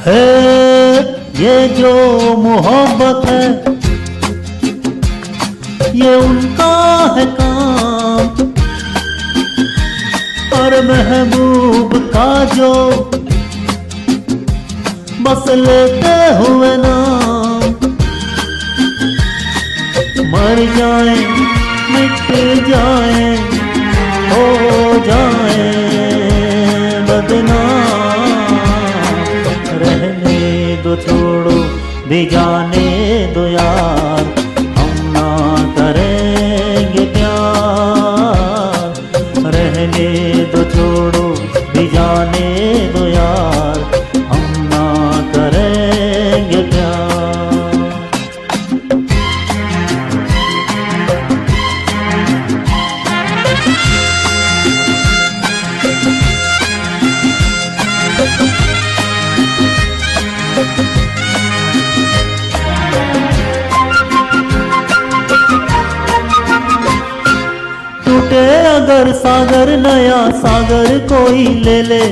है ये जो मोहब्बत है, ये उनका है काम। और महबूब का जो बस लेते हुए नाम, मर जाए मिट जाए हो जाए बदनाम। रहने दो छोड़ो भी जाने दो यार, हम ना करेंगे प्यार। रहने दो छोड़ो भी जाने दो यार, हम ना करेंगे प्यार। टूटे अगर सागर नया सागर कोई ले ले,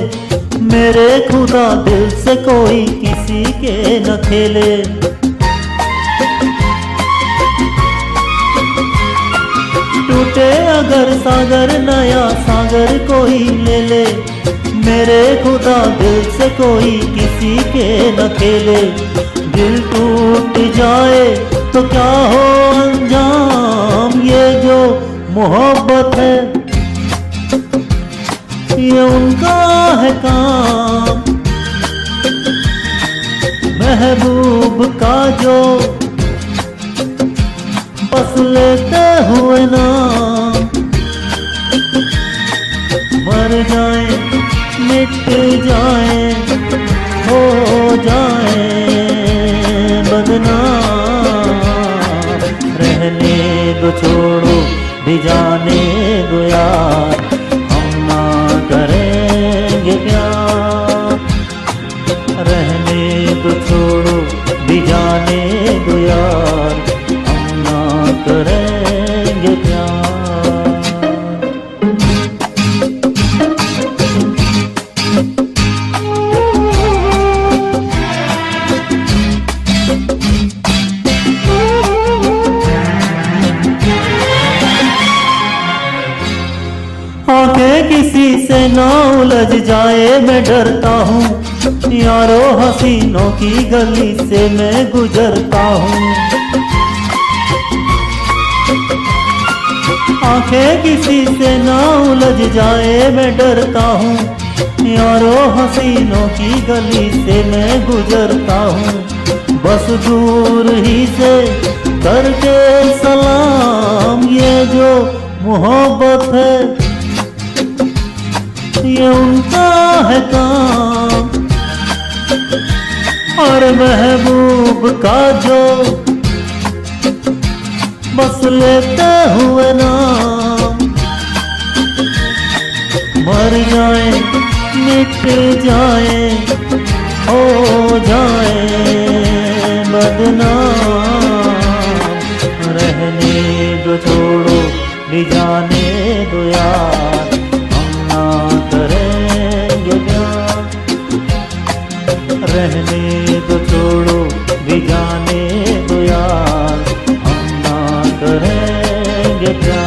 मेरे खुदा दिल से कोई किसी के न खेले। टूटे अगर सागर नया सागर कोई ले ले, मेरे खुदा दिल से कोई किसी के न खेले। दिल टूट जाए तो क्या हो अंजाम, ये जो मोहब्बत है ये उनका है काम। महबूब का जो बस लेते हुए नाम, मर जाए मिट जाए हो जाए बदनाम। रहने दो छोड़ो भी जाने दो यार, हम ना करेंगे प्यार। रहने दो छोड़ो भी जाने दो यार, हम ना करेंगे प्यार। आंखें किसी से ना उलझ जाए मैं डरता हूँ, यारो हसीनों की गली से मैं गुजरता हूँ। आंखें किसी से ना उलझ जाए मैं डरता हूँ, यारो हसीनों की गली से मैं गुजरता हूँ। बस दूर ही से करके सलाम, ये जो मोहब्बत है ये उनका है काम। और महबूब का जो बस लेते हुए नाम, मर जाए मिट जाए हो जाए बदनाम। रहने दो छोड़ो भी जाने दो यार, करेंगे प्यार। रहने दो छोड़ो भी जाने दो यार, हम ना करेंगे प्यार।